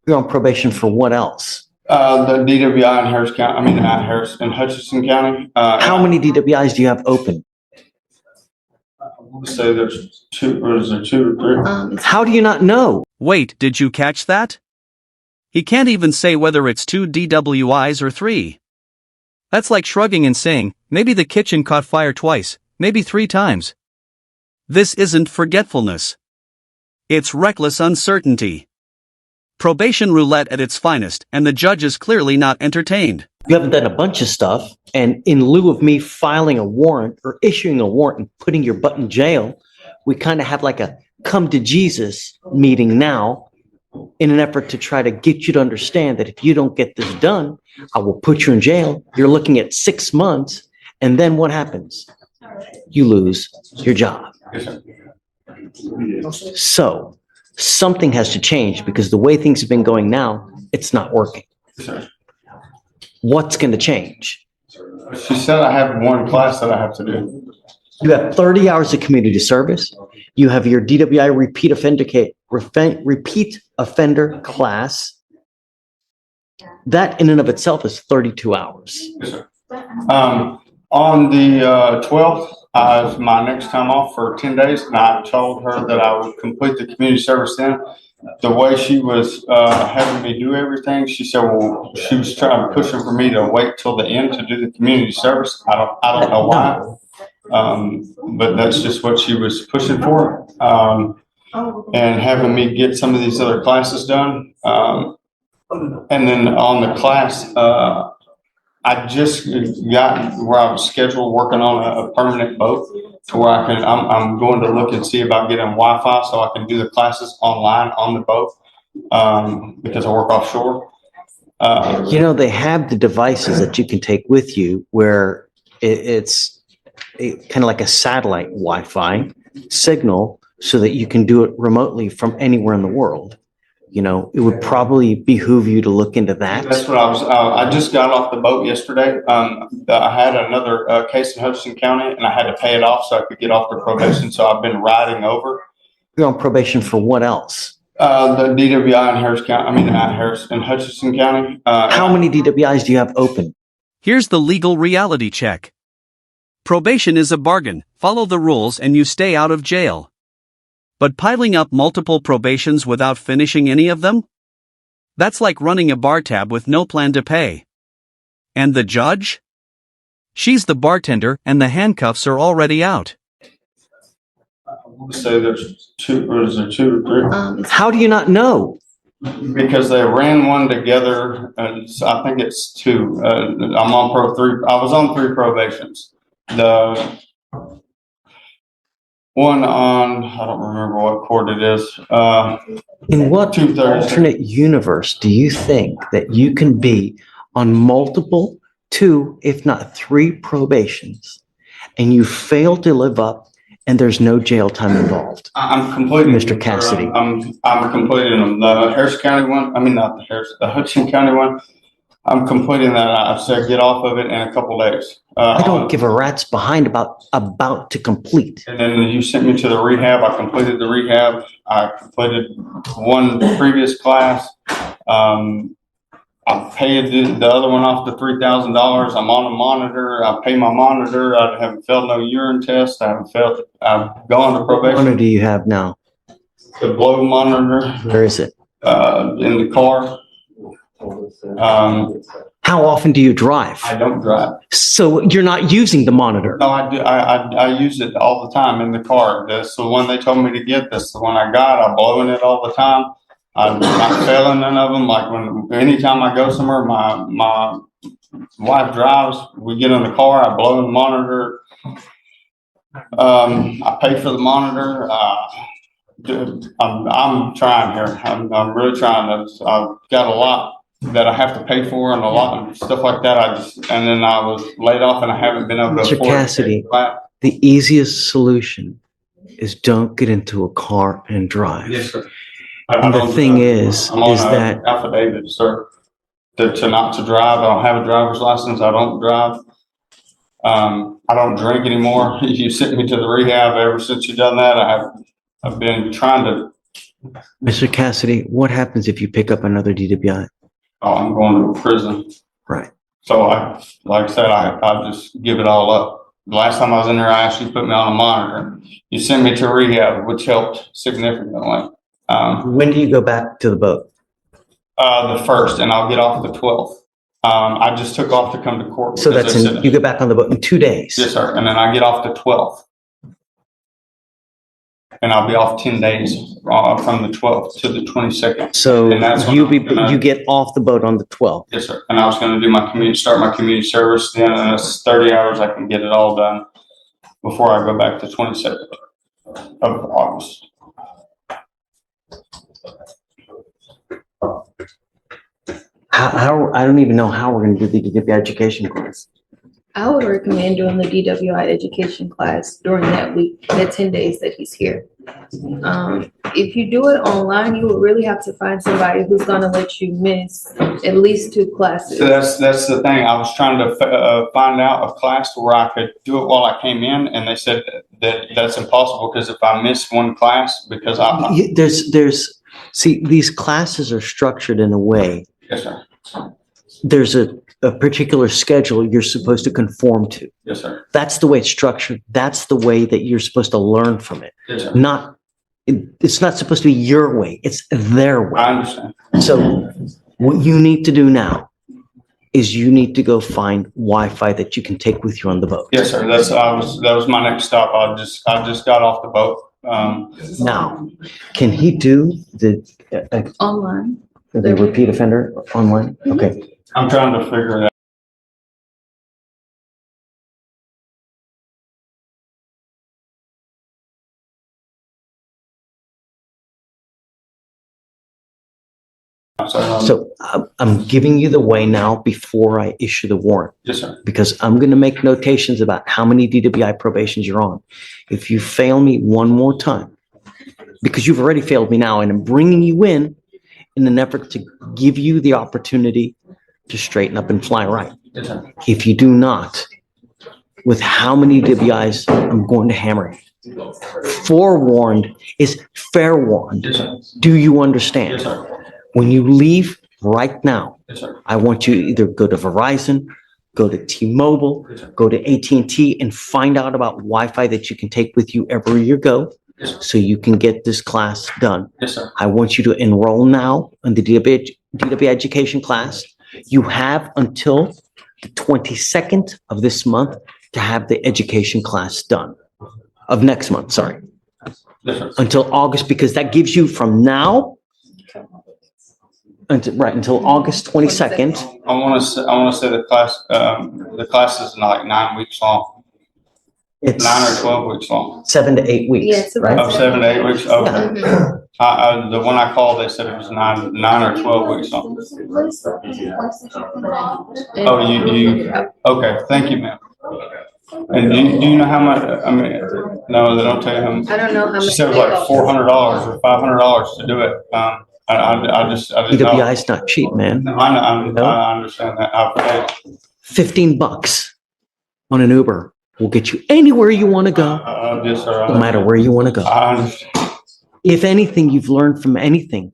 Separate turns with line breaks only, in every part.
You're on probation for what else?
The DWI in Harris County, I mean, not Harris, in Hutchinson County.
How many DWIs do you have open?
I want to say there's two, or is there two or three?
How do you not know?
Wait, did you catch that? He can't even say whether it's 2 DWIs or 3. That's like shrugging and saying, maybe the kitchen caught fire twice, maybe 3 times. This isn't forgetfulness. It's reckless uncertainty. Probation roulette at its finest, and the judge is clearly not entertained.
You haven't done a bunch of stuff, and in lieu of me filing a warrant or issuing a warrant and putting your butt in jail, we kind of have like a come to Jesus meeting now in an effort to try to get you to understand that if you don't get this done, I will put you in jail. You're looking at 6 months, and then what happens? You lose your job. So something has to change because the way things have been going now, it's not working. What's going to change?
She said I have one class that I have to do.
You have 30 hours of community service. You have your DWI repeat offender class. That in and of itself is 32 hours.
Yes, sir. On the 12th, is my next time off for 10 days, and I told her that I would complete the community service then. The way she was having me do everything, she said, well, she was pushing for me to wait till the end to do the community service. I don't know why, but that's just what she was pushing for, and having me get some of these other classes done. And then on the class, I just got where I was scheduled working on a permanent boat to where I'm going to look and see about getting Wi-Fi so I can do the classes online on the boat, because I work offshore.
They have the devices that you can take with you where it's kind of like a satellite Wi-Fi signal so that you can do it remotely from anywhere in the world. It would probably behoove you to look into that.
That's what I just got off the boat yesterday. I had another case in Hutchinson County, and I had to pay it off so I could get off the probation. So I've been riding over.
You're on probation for what else?
The DWI in Harris County. I mean, not Harris, in Hutchinson County.
How many DWIs do you have open?
Here's the legal reality check. Probation is a bargain. Follow the rules and you stay out of jail. But piling up multiple probations without finishing any of them? That's like running a bar tab with no plan to pay. And the judge? She's the bartender and the handcuffs are already out.
I want to say there's two, or is there two or three?
How do you not know?
Because they ran one together, and so I think it's 2. I'm on 3. I was on 3 probations. The one on, I don't remember what court it is.
In what alternate universe do you think that you can be on multiple 2, if not 3 probations, and you fail to live up and there's no jail time involved?
I'm completing,
Mr. Cassidy.
I'm completing them. The Harris County one, I mean, not the Harris, the Hutchinson County one, I'm completing that. I've said get off of it in a couple days.
I don't give a rat's behind about to complete.
And then you sent me to the rehab. I completed the rehab. I completed one previous class. I paid the other one off the $3,000. I'm on a monitor. I pay my monitor. I haven't failed no urine test. I've gone to probation.
What monitor do you have now?
The blow monitor.
Where is it?
In the car.
How often do you drive?
I don't drive.
So you're not using the monitor?
No, I do. I use it all the time in the car. That's the one they told me to get. That's the one I got. I'm blowing it all the time. I'm not failing none of them. Like anytime I go somewhere, my wife drives. We get in the car. I blow the monitor. I pay for the monitor. I'm trying here. I'm really trying. I've got a lot that I have to pay for and a lot of stuff like that. And then I was laid off and I haven't been able to afford.
Mr. Cassidy, the easiest solution is don't get into a car and drive.
Yes, sir.
And the thing is that
affidavit, sir, to not to drive. I don't have a driver's license. I don't drive. I don't drink anymore. You sent me to the rehab. Ever since you done that, I've been trying to
Mr. Cassidy, what happens if you pick up another DWI?
Oh, I'm going to prison.
Right.
So like I said, I just give it all up. The last time I was in there, I actually put me on a monitor. You sent me to rehab, which helped significantly.
When do you go back to the boat?
The 1st, and I'll get off the 12th. I just took off to come to court.
So
because
that's
they said-
you get back on the boat in 2 days.
Yes, sir. And then I get off the 12th. And I'll be off 10 days from the 12th to the 22nd.
So
And that's when
you get off the boat on the 12th.
Yes, sir. And I was going to do start my community service. Then in 30 hours, I can get it all done before I go back to 22nd of August.
How I don't even know how we're going to do the DWI education class.
I would recommend doing the DWI education class during that week, that 10 days that he's here. If you do it online, you will really have to find somebody who's gonna let you miss at least 2 classes.
So that's the thing. I was trying to find out a class where I could do it while I came in, and they said that that's impossible because if I miss one class, because
See, these classes are structured in a way.
Yes, sir.
There's a particular schedule you're supposed to conform to.
Yes, sir.
That's the way it's structured. That's the way that you're supposed to learn from it.
Yes, sir.
It's not supposed to be your way. It's their way.
I understand.
So what you need to do now is you need to go find Wi-Fi that you can take with you on the boat.
Yes, sir. That was my next stop. I just got off the boat.
Now, can he do the
Online.
repeat offender online? Okay.
I'm trying to figure it out.
So I'm giving you the way now before I issue the warrant,
Yes, sir.
because I'm going to make notations about how many DWI probations you're on. If you fail me one more time, because you've already failed me now, and I'm bringing you in an effort to give you the opportunity to straighten up and fly right.
Yes, sir.
If you do not, with how many DWIs, I'm going to hammer you. Forewarned is fair warned.
Yes, sir.
Do you understand?
Yes, sir.
When you leave right now,
Yes, sir.
I want you to either go to Verizon, go to T-Mobile,
Yes, sir.
go to AT&T and find out about Wi-Fi that you can take with you everywhere you go
Yes, sir.
so you can get this class done.
Yes, sir.
I want you to enroll now in the DWI education class. You have until the 22nd of this month to have the education class done. Of next month, sorry.
Yes, sir.
Until August, because that gives you from now until August 22nd.
I want to say the class is like 9 weeks long,
It's
9 or 12 weeks long.
7 to 8 weeks,
Yes,
right?
Oh, 7 to 8 weeks. Okay.
Mhm.
The one I called, they said it was 9 or 12 weeks long. Oh, you. Okay. Thank you, ma'am. And do you know how much? I mean, no, they don't tell you how much.
I don't know how much.
She said it was like $400 or $500 to do it. I just know.
DWI is not cheap, man.
No, I understand that. I've paid.
$15 on an Uber will get you anywhere you want to go,
Yes, sir.
no matter where you want to go.
I understand.
If anything you've learned from anything,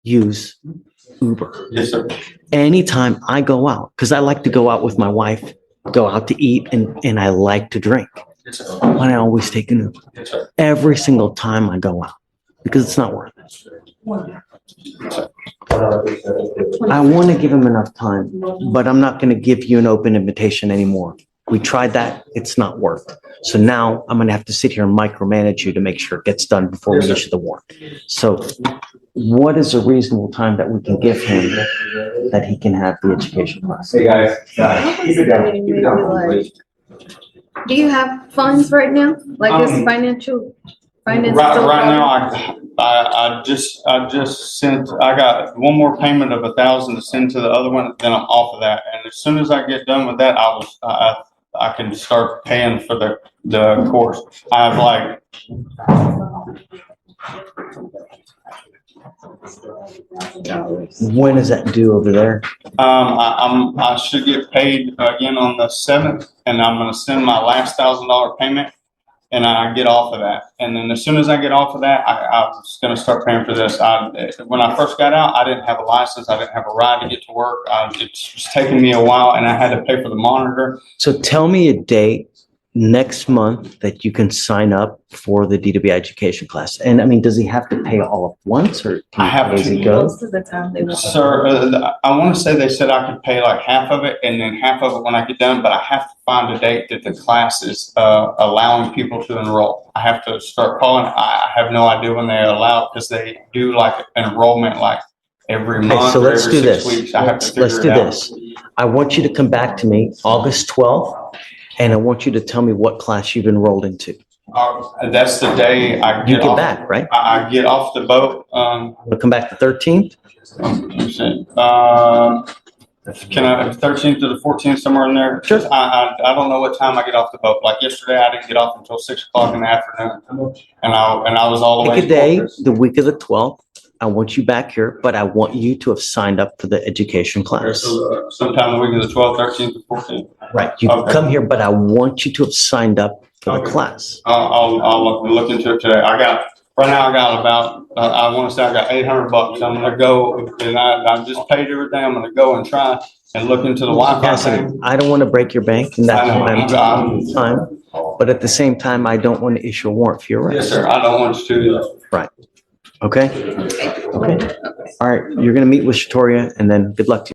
use Uber.
Yes, sir.
Anytime I go out, because I like to go out with my wife, go out to eat, and I like to drink,
Yes, sir.
and I always take an Uber.
Yes, sir.
Every single time I go out, because it's not worth it. I want to give him enough time, but I'm not going to give you an open invitation anymore. We tried that. It's not worked. So now I'm going to have to sit here and micromanage you to make sure it gets done before we
Yes, sir.
issue the warrant. So what is a reasonable time that we can give him that he can have the education class?
Hey, guys.
Keep it down. Keep it down, please. Do you have funds right now? Like this financial? Finance?
Right now, I just sent, I got one more payment of $1,000 to send to the other one, then I'm off of that. And as soon as I get done with that, I can start paying for the course. I have like,
When is that due over there?
I should get paid again on the 7th, and I'm gonna send my last $1,000 payment. and I get off of that. And then as soon as I get off of that, I was going to start paying for this. When I first got out, I didn't have a license. I didn't have a ride to get to work. It was taking me a while, and I had to pay for the monitor.
So tell me a date next month that you can sign up for the DWI education class. And I mean, does he have to pay all at once, or
I have
does
to.
he go?
Most of the time they won't.
Sir, I want to say they said I could pay like half of it and then half of it when I get done, but I have to find a date that the class is allowing people to enroll. I have to start calling. I have no idea when they allow, because they do like an enrollment like every
Okay,
month
so
or
let's
every
do
6
this.
weeks. I have to
Let's
figure
do
it out.
this. I want you to come back to me August 12th, and I want you to tell me what class you've enrolled into.
That's the day I
You
get
get
off.
back, right?
I get off the boat.
We'll come back the 13th.
Can I, 13th to the 14th, somewhere in there?
Sure.
I don't know what time I get off the boat. Like yesterday, I didn't get off until 6 o'clock in the afternoon. And I was all the way.
Pick a day,
focused.
the week of the 12th. I want you back here, but I want you to have signed up for the education
Okay,
class.
so sometime the week of the 12th, 13th, to 14th.
Right, you can
Okay.
come here, but I want you to have signed up for the
Okay.
class.
I'll look into it today. Right now I got about, I want to say I got $800. I'm going to go, and I just paid everything. I'm going to go and try and look into the Wi-Fi
Cassidy,
thing.
I don't want to break your bank in that
I know.
time, but at the same time, I don't want to issue a warrant for your
Yes,
arrest.
sir. I don't want you to either.
Okay? Okay. All right, you're going to meet with Shatoria, and then good luck to you.